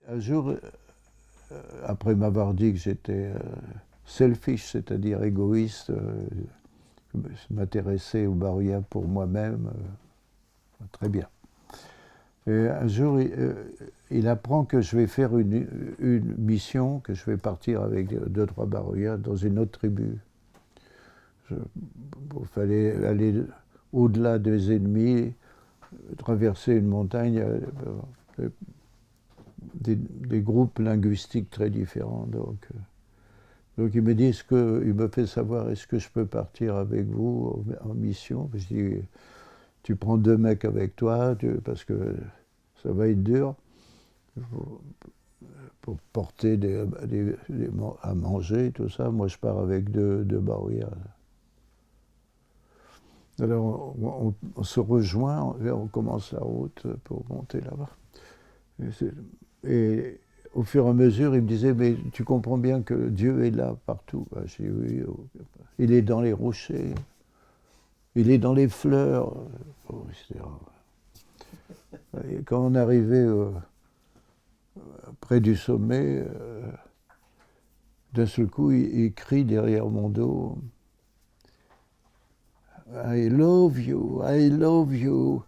Un jour, après m'avoir dit que j'étais selfish, c'est-à-dire égoïste, je m'intéressais au Baroya pour moi-même, très bien. Et un jour, il apprend que je vais faire une mission, que je vais partir avec 2-3 Baroya dans une autre tribu. Il fallait aller au-delà des ennemis, traverser une montagne, des groupes linguistiques très différents. Donc il me dit, il me fait savoir, est-ce que je peux partir avec vous en mission? Je dis, tu prends 2 mecs avec toi, parce que ça va être dur pour porter à manger, tout ça. Moi, je pars avec deux Baroya. Alors, on se rejoint et on commence la route pour monter là-bas. Et au fur et à mesure, il me disait, mais tu comprends bien que Dieu est là partout. Je dis, oui, il est dans les rochers, il est dans les fleurs, etc. Et quand on arrivait près du sommet, d'un seul coup, il crie derrière mon dos, I love you,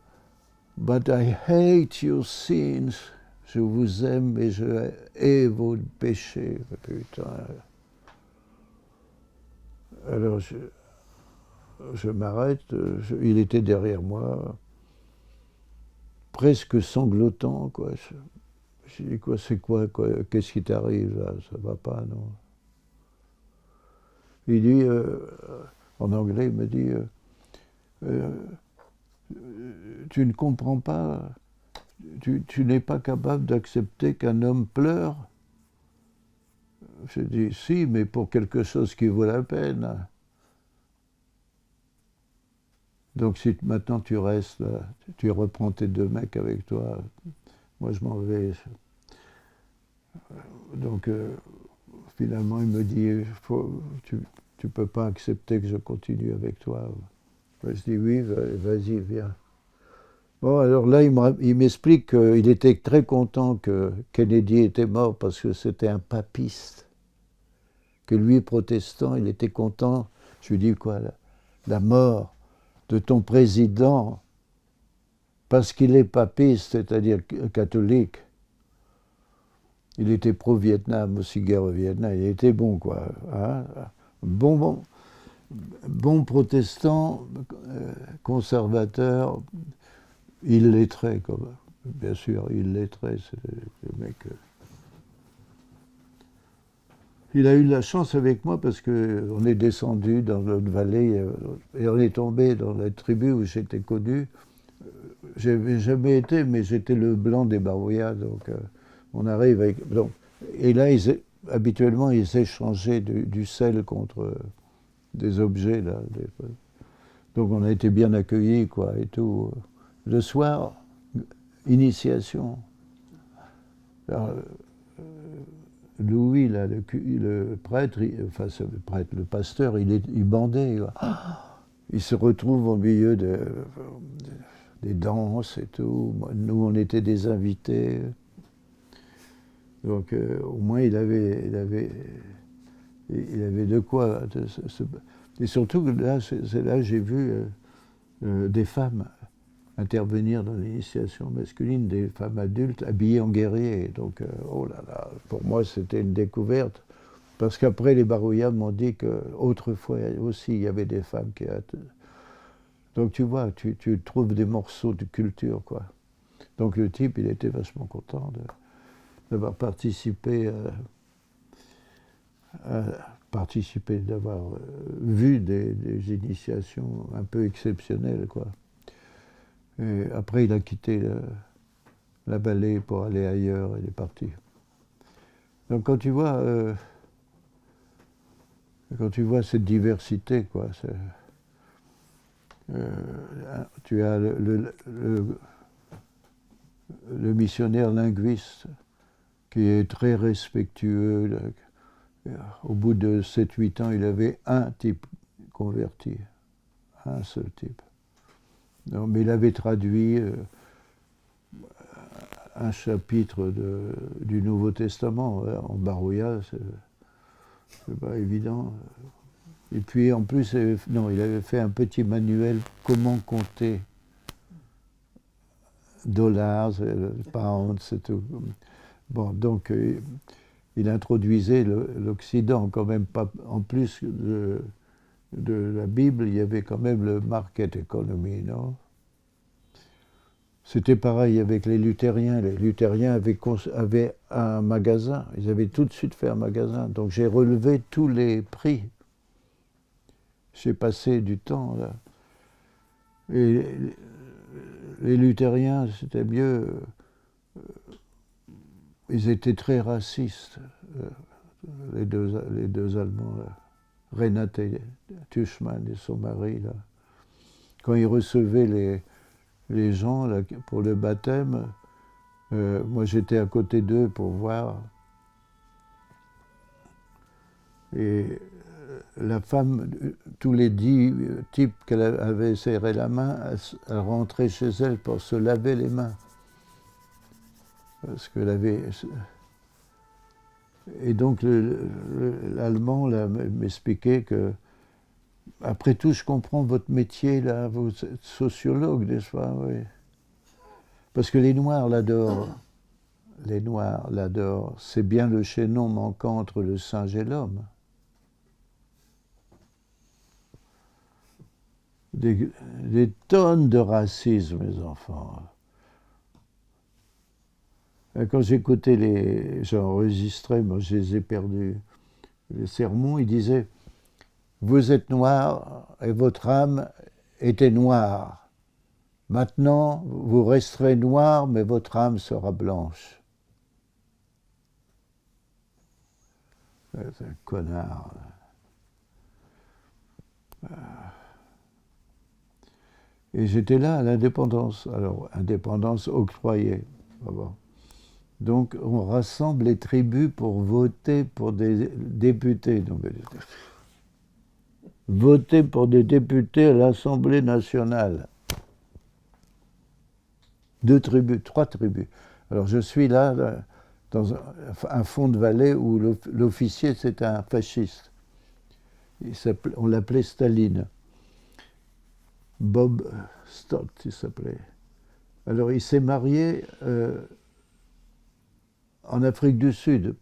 but I hate your sins. Je vous aime et je hais vos péchés. Putain. Alors je m'arrête, il était derrière moi, presque sanglotant, quoi. Je dis, c'est quoi, qu'est-ce qui t'arrive là? Ça va pas, non? Il dit, en anglais, il me dit, tu ne comprends pas, tu n'es pas capable d'accepter qu'un homme pleure? Je dis, si, mais pour quelque chose qui vaut la peine. Donc si maintenant tu restes là, tu reprends tes 2 mecs avec toi, moi je m'en vais. Donc finalement il me dit, tu ne peux pas accepter que je continue avec toi. Je dis, oui, vas-y, viens. Bon, alors là, il m'explique qu'il était très content que Kennedy était mort parce que c'était un papiste. Que lui, protestant, il était content. Je lui dis, quoi, la mort de ton président, parce qu'il est papiste, c'est-à-dire catholique. Il était pro-Vietnam, aussi guerre au Vietnam, il était bon, quoi. Hein, bon protestant, conservateur, illettré, comme, bien sûr, illettré, c'est le mec. Il a eu de la chance avec moi parce qu'on est descendu dans notre vallée et on est tombé dans la tribu où j'étais connu. J'avais jamais été, mais j'étais le blanc des Baroya, donc on arrive avec. Donc, et là, habituellement, ils échangeaient du sel contre des objets là. Donc on a été bien accueillis, quoi, et tout. Le soir, initiation. Alors, Louis, là, le prêtre, le pasteur, il bandait. Il se retrouve au milieu des danses et tout. Nous, on était des invités. Donc, au moins, il avait de quoi. Et surtout, là, c'est là que j'ai vu des femmes intervenir dans l'initiation masculine, des femmes adultes habillées en guerriers. Donc, oh là là, pour moi, c'était une découverte. Parce qu'après, les Baroya m'ont dit qu'autrefois aussi, il y avait des femmes qui... Donc, tu vois, tu trouves des morceaux de culture, quoi. Donc, le type, il était vachement content d'avoir participé, d'avoir vu des initiations un peu exceptionnelles, quoi. Et après, il a quitté la vallée pour aller ailleurs, il est parti. Donc quand tu vois cette diversité, quoi, tu as le missionnaire linguiste qui est très respectueux. Au bout de 7-8 ans, il avait un type converti, un seul type. Non, mais il avait traduit un chapitre du Nouveau Testament en barouilla, c'est pas évident. Et puis en plus, il avait fait un petit manuel comment compter dollars, pounds, c'est tout. Bon, donc il introduisait l'Occident quand même pas. En plus de la Bible, il y avait quand même le market economy, non? C'était pareil avec les luthériens. Les luthériens avaient un magasin. Ils avaient tout de suite fait un magasin. Donc j'ai relevé tous les prix. J'ai passé du temps là. Et les luthériens, c'était mieux. Ils étaient très racistes, les deux Allemands là. Renate Tuchman et son mari là. Quand ils recevaient les gens là, pour le baptême, moi j'étais à côté d'eux pour voir. Et la femme, tous les 10 types qu'elle avait serré la main, elle rentrait chez elle pour se laver les mains. Parce qu'elle avait... Et donc l'Allemand là, m'expliquait que, après tout, je comprends votre métier, là, vous êtes sociologue, n'est-ce pas? Oui. Parce que les Noirs l'adorent. Les Noirs l'adorent. C'est bien le chaînon manquant entre le singe et l'homme. Des tonnes de racisme, mes enfants. Quand j'écoutais j'enregistrais, moi je les ai perdus, les sermons, ils disaient « Vous êtes noir et votre âme était noire. Maintenant, vous resterez noir, mais votre âme sera blanche. » C'est un connard. Et j'étais là à l'indépendance. Alors, indépendance octroyée. Donc, on rassemble les tribus pour voter pour des députés. Donc, voter pour des députés à l'Assemblée nationale. 2 tribus, 3 tribus. Alors, je suis là dans un fond de vallée où l'officier, c'était un fasciste. On l'appelait Staline. Bob Stott, il s'appelait. Alors, il s'est marié en Afrique du Sud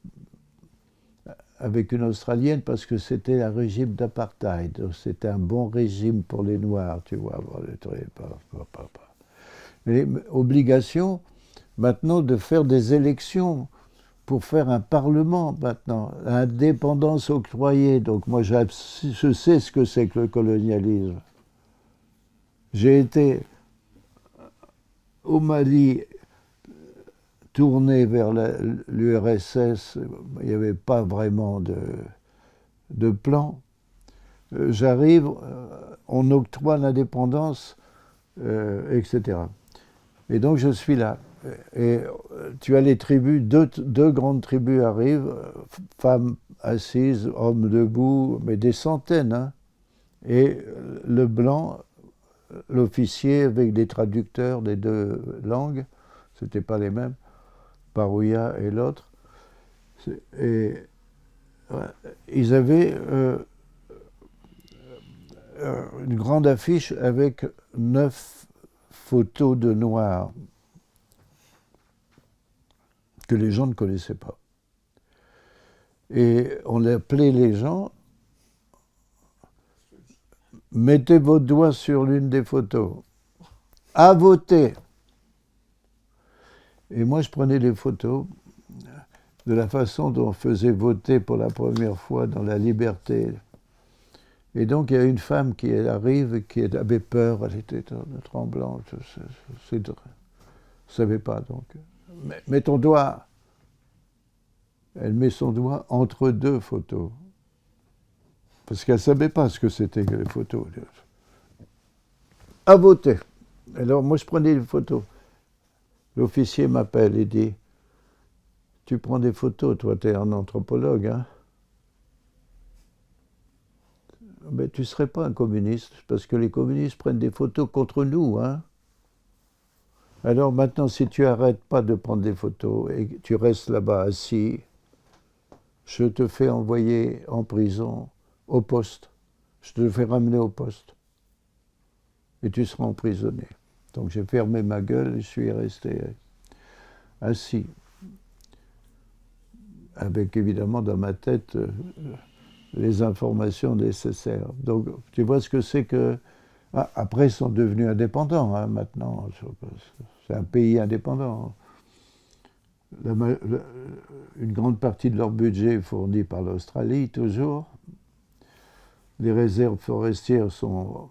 avec une Australienne parce que c'était un régime d'apartheid. C'était un bon régime pour les Noirs, tu vois. Mais obligation maintenant de faire des élections pour faire un parlement maintenant, indépendance octroyée. Donc moi je sais ce que c'est que le colonialisme. J'ai été au Mali tourné vers l'URSS, il n'y avait pas vraiment de plan. J'arrive, on octroie l'indépendance, etc. Et donc je suis là. Et tu as les tribus, deux grandes tribus arrivent, femmes assises, hommes debout, mais des centaines. Hein. Et le blanc, l'officier avec des traducteurs des 2 langues, c'était pas les mêmes, Barouilla et l'autre. Et ils avaient une grande affiche avec 9 photos de noirs que les gens ne connaissaient pas. Et on appelait les gens, mettez votre doigt sur l'une des photos, à voter. Et moi, je prenais les photos de la façon dont on faisait voter pour la première fois dans la liberté. Et donc, il y a une femme qui arrive, qui avait peur, elle était tremblante, je ne savais pas. Donc, mets ton doigt. Elle met son doigt entre 2 photos. Parce qu'elle ne savait pas ce que c'était que les photos. À voter. Alors, moi, je prenais les photos. L'officier m'appelle et dit « Tu prends des photos, toi, tu es un anthropologue, hein ? Mais tu ne serais pas un communiste, parce que les communistes prennent des photos contre nous, hein ? Alors maintenant, si tu arrêtes pas de prendre des photos et que tu restes là-bas assis, je te fais envoyer en prison au poste. Je te fais ramener au poste. Et tu seras emprisonné. Donc j'ai fermé ma gueule et je suis resté assis. Avec évidemment dans ma tête les informations nécessaires. Donc tu vois ce que c'est que... Ah, après, ils sont devenus indépendants, hein, maintenant. C'est un pays indépendant. Une grande partie de leur budget est fournie par l'Australie, toujours. Les réserves forestières sont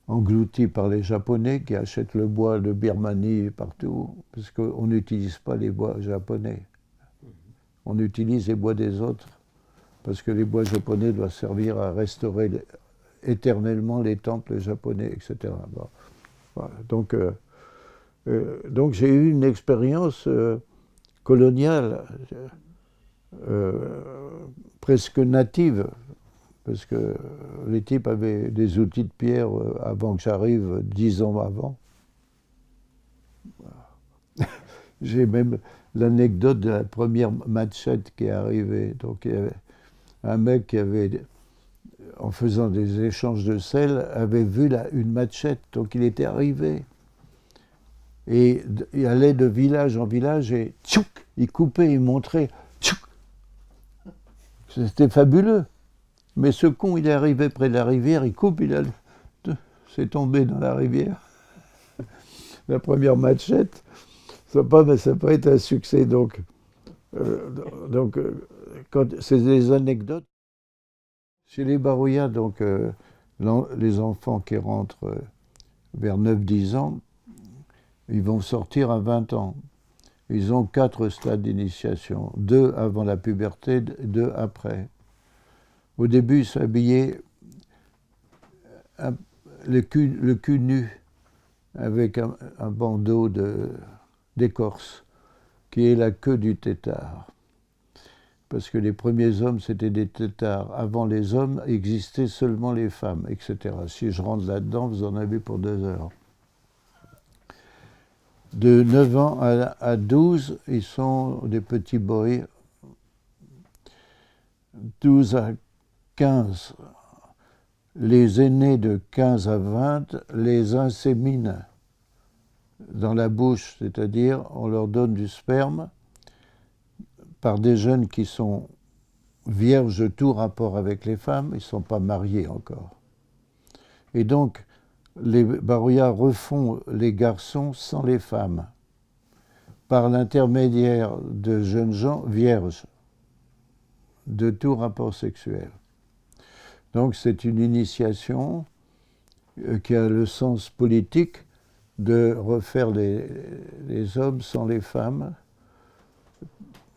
englouties par les Japonais qui achètent le bois de Birmanie partout, parce qu'on n'utilise pas les bois japonais. On utilise les bois des autres, parce que les bois japonais doivent servir à restaurer éternellement les temples japonais, etc. Bon. Voilà. Donc j'ai eu une expérience coloniale presque native, parce que les types avaient des outils de pierre avant que j'arrive, 10 ans avant. J'ai même l'anecdote de la première machette qui est arrivée. Donc il y avait un mec qui avait, en faisant des échanges de sel, avait vu une machette, donc il était arrivé. Et il allait de village en village et tchouk, il coupait, il montrait, tchouk. C'était fabuleux. Mais ce con, il est arrivé près de la rivière, il coupe, c'est tombé dans la rivière. La première machette, ça n'a pas été un succès. Donc c'est des anecdotes. Chez les Barouillas, donc, les enfants qui rentrent vers 9-10 ans, ils vont sortir à 20 ans. Ils ont 4 stades d'initiation, 2 avant la puberté, 2 après. Au début, ils s'habillaient le cul nu, avec un bandeau d'écorce, qui est la queue du tétard. Parce que les premiers hommes, c'était des têtards. Avant les hommes, existaient seulement les femmes, etc. Si je rentre là-dedans, vous en avez pour 2 heures. De 9 ans à 12, ils sont des petits boys. 12 à 15, les aînés de 15 à 20 les inséminent dans la bouche, c'est-à-dire on leur donne du sperme par des jeunes qui sont vierges de tout rapport avec les femmes, ils ne sont pas mariés encore. Et donc, les Barouillas refont les garçons sans les femmes, par l'intermédiaire de jeunes gens vierges de tout rapport sexuel. Donc c'est une initiation qui a le sens politique de refaire les hommes sans les femmes,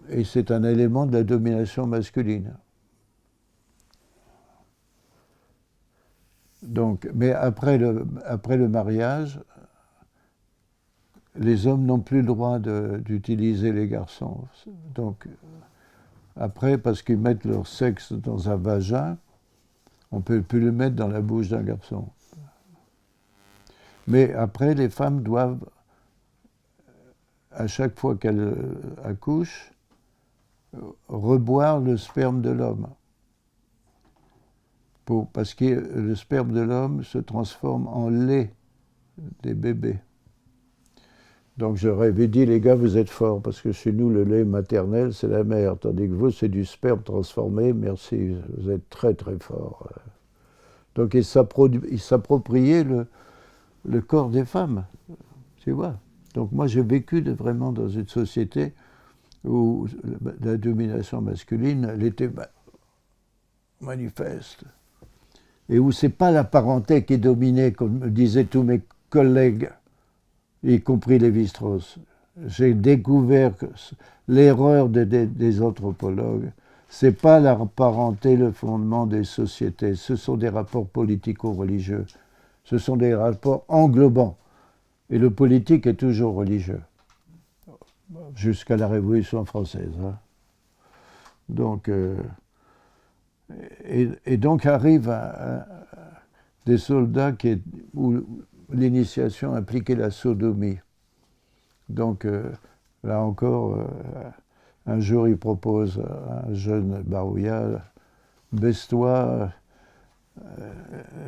et c'est un élément de la domination masculine. Donc, mais après le mariage, les hommes n'ont plus le droit d'utiliser les garçons. Donc, après, parce qu'ils mettent leur sexe dans un vagin, on ne peut plus le mettre dans la bouche d'un garçon. Mais après, les femmes doivent, à chaque fois qu'elles accouchent, reboire le sperme de l'homme. Parce que le sperme de l'homme se transforme en lait des bébés. Donc j'aurais dit, les gars, vous êtes forts, parce que chez nous, le lait maternel, c'est la mère, tandis que vous, c'est du sperme transformé, merci, vous êtes très très forts. Donc ils s'appropriaient le corps des femmes, tu vois. Donc moi, j'ai vécu vraiment dans une société où la domination masculine, elle était manifeste, et où c'est pas la parenté qui dominait, comme me disaient tous mes collègues, y compris Lévi-Strauss. J'ai découvert que l'erreur des anthropologues, c'est pas la parenté le fondement des sociétés, ce sont des rapports politico-religieux, ce sont des rapports englobants, et le politique est toujours religieux, jusqu'à la Révolution française. Hein. Donc, et donc arrivent des soldats où l'initiation impliquait la sodomie. Donc, là encore, un jour, il propose à un jeune barouilla, baisse-toi,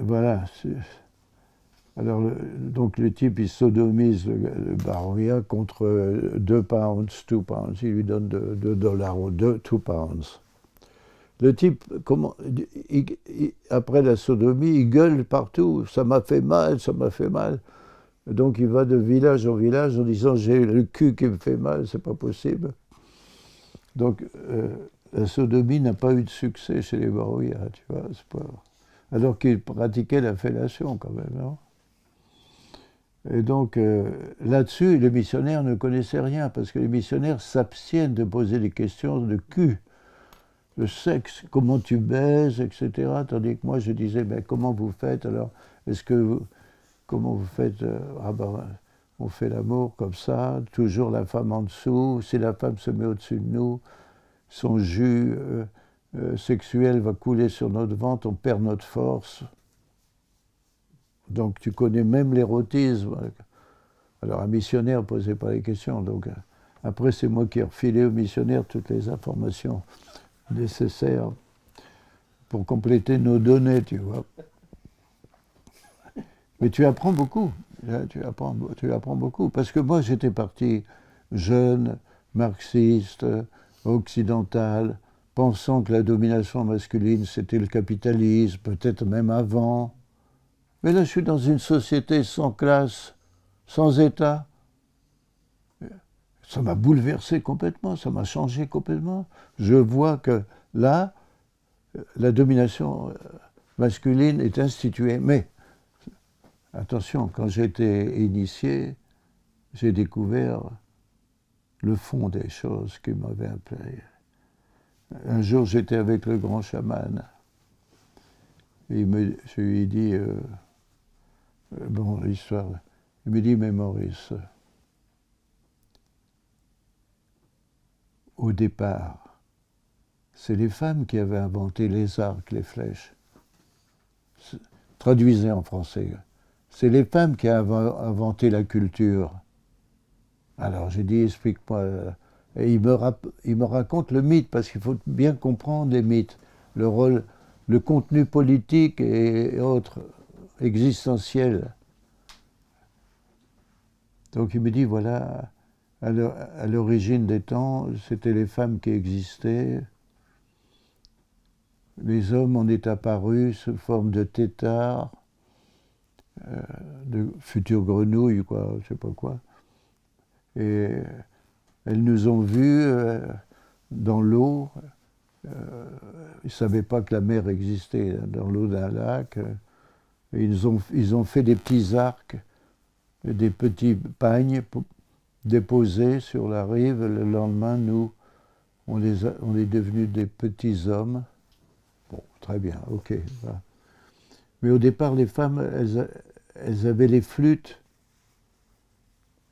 voilà. Alors, donc le type, il sodomise le barouilla contre 2 pounds, 2 pounds. Il lui donne 2 dollars ou 2 pounds. Le type, après la sodomie, il gueule partout. Ça m'a fait mal, ça m'a fait mal. Donc il va de village en village en disant j'ai le cul qui me fait mal, c'est pas possible. Donc la sodomie n'a pas eu de succès chez les barouillas, tu vois. Pas... Alors qu'ils pratiquaient la fellation quand même. Non, et donc là-dessus, les missionnaires ne connaissaient rien parce que les missionnaires s'abstiennent de poser des questions de cul. Le sexe, comment tu baises, etc. Tandis que moi, je disais, ben, comment vous faites alors? Comment vous faites? Ah ben, on fait l'amour comme ça, toujours la femme en dessous. Si la femme se met au-dessus de nous, son jus sexuel va couler sur notre ventre, on perd notre force. Donc tu connais même l'érotisme. Alors un missionnaire ne posait pas les questions. Donc après, c'est moi qui ai refilé au missionnaire toutes les informations nécessaires pour compléter nos données, tu vois. Mais tu apprends beaucoup, tu apprends beaucoup. Parce que moi, j'étais parti jeune, marxiste, occidental, pensant que la domination masculine, c'était le capitalisme, peut-être même avant. Mais là, je suis dans une société sans classe, sans État. Ça m'a bouleversé complètement, ça m'a changé complètement. Je vois que là, la domination masculine est instituée. Mais, attention, quand j'ai été initié, j'ai découvert le fond des choses qui m'avaient appelé. Un jour, j'étais avec le grand chaman. Et je lui ai dit, bon, l'histoire. Il me dit, mais Maurice, au départ, c'est les femmes qui avaient inventé les arcs, les flèches. Traduisez en français. C'est les femmes qui avaient inventé la culture. Alors j'ai dit, explique-moi. Et il me raconte le mythe, parce qu'il faut bien comprendre les mythes, le rôle, le contenu politique et autres, existentiel. Donc il me dit, voilà, à l'origine des temps, c'était les femmes qui existaient. Les hommes en est apparus sous forme de têtards, de futures grenouilles, quoi, je sais pas quoi. Et elles nous ont vus dans l'eau. Ils ne savaient pas que la mer existait dans l'eau d'un lac. Et ils ont fait des petits arcs, des petits pagnes déposés sur la rive. Le lendemain, nous, on est devenus des petits hommes. Bon, très bien, ok. Voilà. Mais au départ, les femmes, elles avaient les flûtes.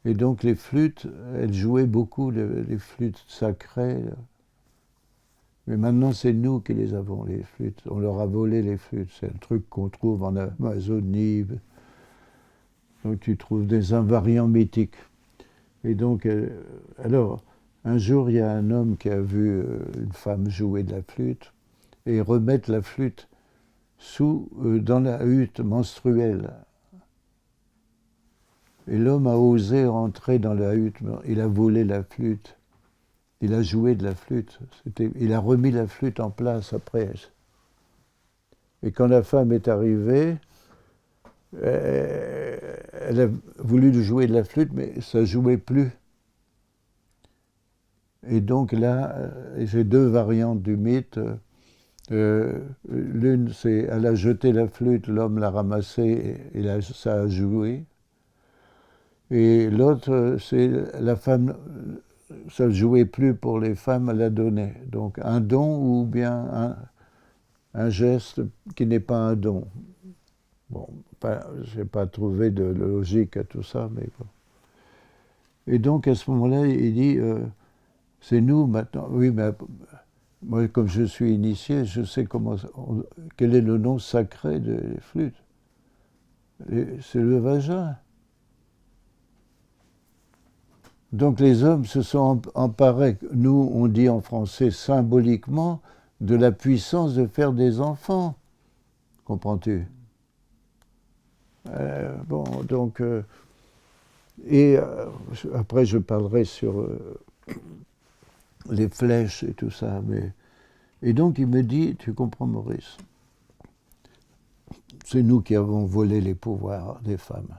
Et donc les flûtes, elles jouaient beaucoup, les flûtes sacrées. Mais maintenant, c'est nous qui les avons, les flûtes. On leur a volé les flûtes. C'est un truc qu'on trouve en Amazonie. Donc tu trouves des invariants mythiques. Et donc, alors, un jour, il y a un homme qui a vu une femme jouer de la flûte et remettre la flûte dans la hutte menstruelle. Et l'homme a osé rentrer dans la hutte, il a volé la flûte, il a joué de la flûte, il a remis la flûte en place après. Et quand la femme est arrivée, elle a voulu jouer de la flûte, mais ça ne jouait plus. Et donc là, j'ai 2 variantes du mythe. L'une, c'est elle a jeté la flûte, l'homme l'a ramassée et ça a joué. Et l'autre, c'est la femme, ça ne jouait plus pour les femmes, elle l'a donné. Donc un don ou bien un geste qui n'est pas un don. Bon, je n'ai pas trouvé de logique à tout ça, mais bon. Et donc à ce moment-là, il dit, c'est nous maintenant. Oui, mais moi, comme je suis initié, je sais quel est le nom sacré des flûtes. C'est le vagin. Donc les hommes se sont emparés, nous on dit en français symboliquement, de la puissance de faire des enfants. Comprends-tu? Bon, donc... après je parlerai sur les flèches et tout ça. Et donc il me dit, tu comprends Maurice, c'est nous qui avons volé les pouvoirs des femmes.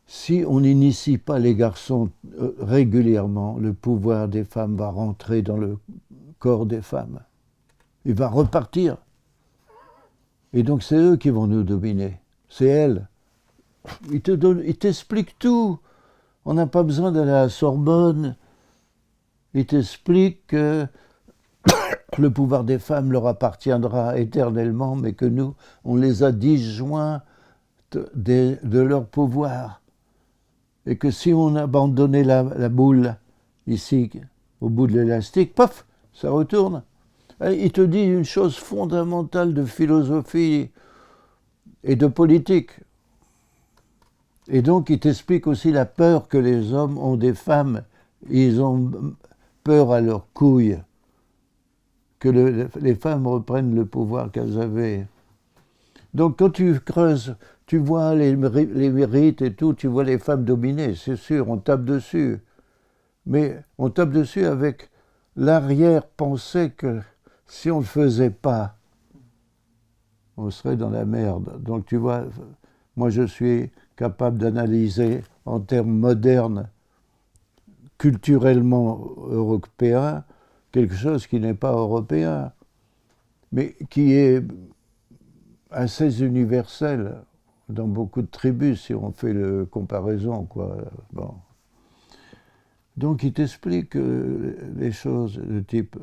Si on n'initie pas les garçons régulièrement, le pouvoir des femmes va rentrer dans le corps des femmes. Il va repartir. Et donc c'est eux qui vont nous dominer. C'est elles. Ils t'expliquent tout. On n'a pas besoin d'aller à la Sorbonne. Ils t'expliquent que le pouvoir des femmes leur appartiendra éternellement, mais que nous, on les a disjoints de leur pouvoir. Et que si on abandonnait la boule, ici, au bout de l'élastique, paf, ça retourne. Il te dit une chose fondamentale de philosophie et de politique. Et donc, il t'explique aussi la peur que les hommes ont des femmes. Ils ont peur à leurs couilles, que les femmes reprennent le pouvoir qu'elles avaient. Donc, quand tu creuses, tu vois les mérites et tout, tu vois les femmes dominées, c'est sûr, on tape dessus. Mais on tape dessus avec l'arrière-pensée que si on ne le faisait pas, on serait dans la merde. Donc tu vois, moi je suis capable d'analyser en termes modernes, culturellement européens, quelque chose qui n'est pas européen, mais qui est assez universel dans beaucoup de tribus, si on fait la comparaison, quoi. Bon. Donc il t'explique les choses de type...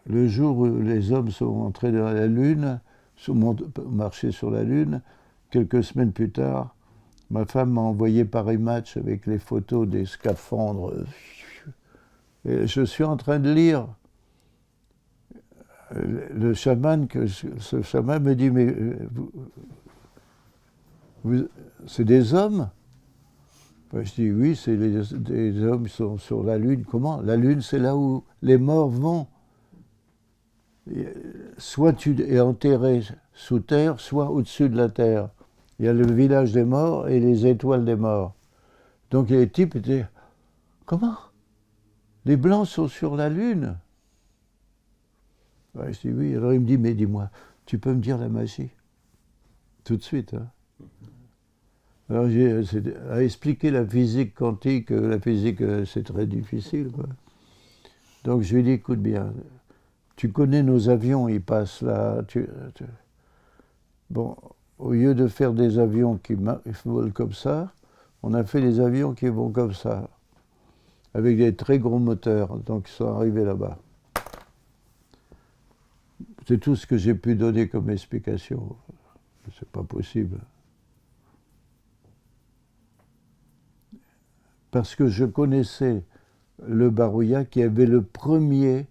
Le jour où les hommes sont entrés dans la Lune, sont marchés sur la Lune, quelques semaines plus tard, ma femme m'a envoyé Paris Match avec les photos des scaphandres. Et je suis en train de lire. Le chaman, ce chaman me dit, mais c'est des hommes? Je dis, oui, c'est des hommes qui sont sur la Lune. Comment? La Lune, c'est là où les morts vont. Soit tu es enterré sous terre, soit au-dessus de la terre. Il y a le village des morts et les étoiles des morts. Donc les types étaient... Comment? Les Blancs sont sur la Lune? Ouais, je dis oui. Alors il me dit, mais dis-moi, tu peux me dire la magie? Tout de suite. Hein. Alors à expliquer la physique quantique, la physique c'est très difficile. Quoi. Donc je lui dis, écoute bien, tu connais nos avions, ils passent là. Bon, au lieu de faire des avions qui volent comme ça, on a fait des avions qui vont comme ça, avec des très gros moteurs, donc ils sont arrivés là-bas. C'est tout ce que j'ai pu donner comme explication. C'est pas possible. Parce que je connaissais le Barouillat qui avait le premier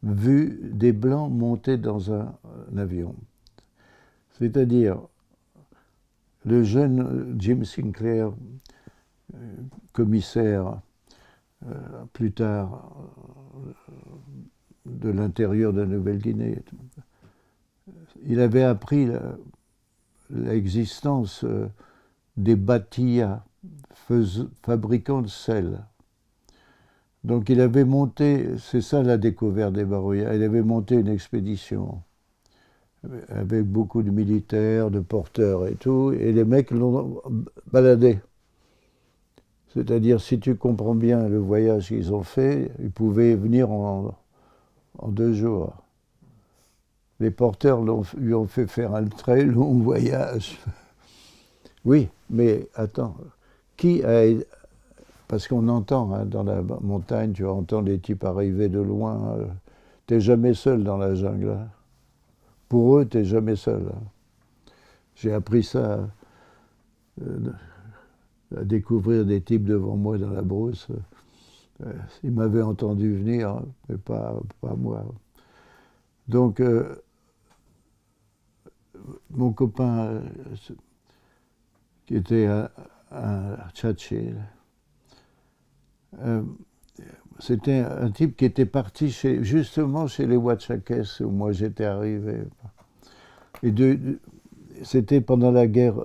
vu des Blancs monter dans un avion. C'est-à-dire, le jeune Jim Sinclair, commissaire plus tard de l'intérieur de la Nouvelle-Guinée, il avait appris l'existence des Bhatia, fabricants de sel. Donc il avait monté, c'est ça la découverte des Barouillas, il avait monté une expédition avec beaucoup de militaires, de porteurs et tout, et les mecs l'ont baladé. C'est-à-dire, si tu comprends bien le voyage qu'ils ont fait, ils pouvaient venir en 2 jours. Les porteurs lui ont fait faire un très long voyage. Oui, mais attends, qui a... Parce qu'on entend, hein, dans la montagne, tu entends les types arriver de loin. T'es jamais seul dans la jungle. Hein. Pour eux, t'es jamais seul. Hein. J'ai appris ça, à découvrir des types devant moi dans la brousse. Ils m'avaient entendu venir, hein, mais pas moi. Donc, mon copain qui était un Tchatché, c'était un type qui était parti justement chez les Ouatchakès où moi j'étais arrivé. Et c'était pendant la guerre.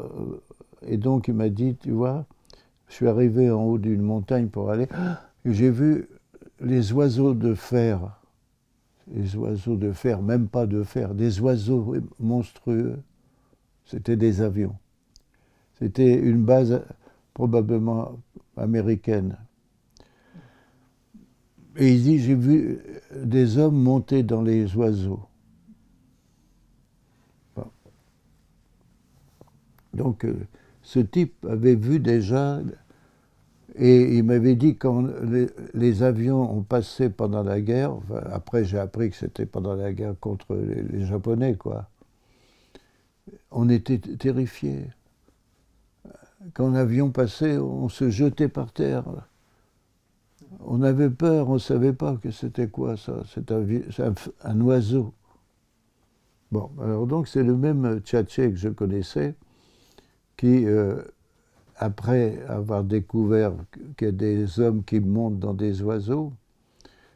Et donc il m'a dit, tu vois, je suis arrivé en haut d'une montagne pour aller, et j'ai vu les oiseaux de fer. Les oiseaux de fer, même pas de fer, des oiseaux monstrueux. C'était des avions. C'était une base probablement américaine. Et il dit, j'ai vu des hommes monter dans les oiseaux. Bon. Donc, ce type avait vu déjà, et il m'avait dit quand les avions ont passé pendant la guerre, enfin, après j'ai appris que c'était pendant la guerre contre les Japonais, quoi. On était terrifiés. Quand l'avion passait, on se jetait par terre. On avait peur, on ne savait pas que c'était quoi ça. C'est un oiseau. Bon, alors donc c'est le même Tchatché que je connaissais qui, après avoir découvert qu'il y a des hommes qui montent dans des oiseaux,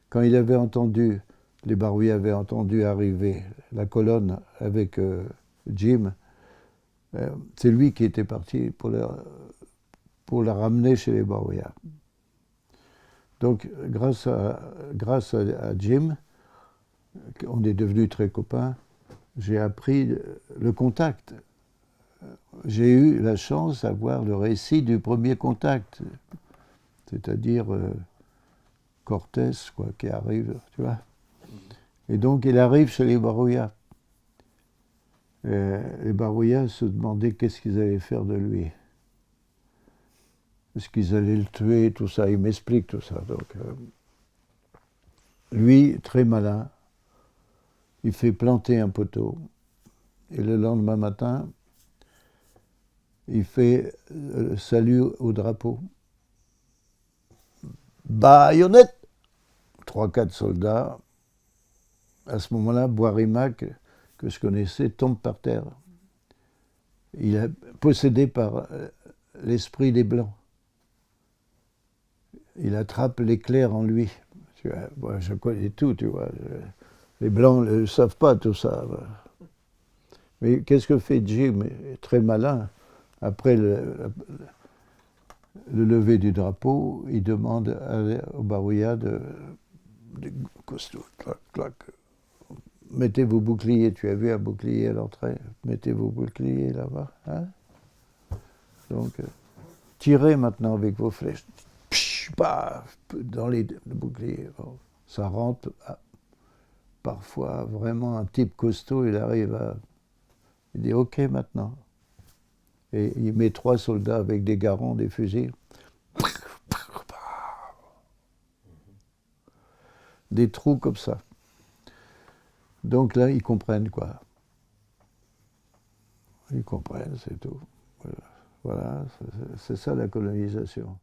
quand il avait entendu, les Barouillas avaient entendu arriver la colonne avec Jim, c'est lui qui était parti pour la ramener chez les Barouillas. Donc, grâce à Jim, on est devenus très copains, j'ai appris le contact. J'ai eu la chance d'avoir le récit du premier contact, c'est-à-dire Cortés, quoi, qui arrive, tu vois. Et donc, il arrive chez les Barouillas. Les Barouillas se demandaient qu'est-ce qu'ils allaient faire de lui. Est-ce qu'ils allaient le tuer, tout ça. Il m'explique tout ça. Donc, lui, très malin, il fait planter un poteau. Et le lendemain matin, il fait salut au drapeau. Baïonnette! 3-4 soldats. À ce moment-là, Boirimac, que je connaissais, tombe par terre. Il est possédé par l'esprit des Blancs. Il attrape l'éclair en lui. Tu vois, moi, je connais tout, tu vois. Les Blancs ne savent pas tout ça. Mais qu'est-ce que fait Jim? Très malin. Après le lever du drapeau, il demande aux Barouillas de costaud, clac, clac. Mettez vos boucliers. Tu as vu un bouclier à l'entrée? Mettez vos boucliers là-bas. Hein? Donc, tirez maintenant avec vos flèches. Psh, paf, dans les boucliers. Bon, ça rentre. Parfois, vraiment, un type costaud, il arrive à... Il dit, OK, maintenant. Et il met 3 soldats avec des garrons, des fusils. Des trous comme ça. Donc là, ils comprennent, quoi. Ils comprennent, c'est tout. Voilà, c'est ça la colonisation.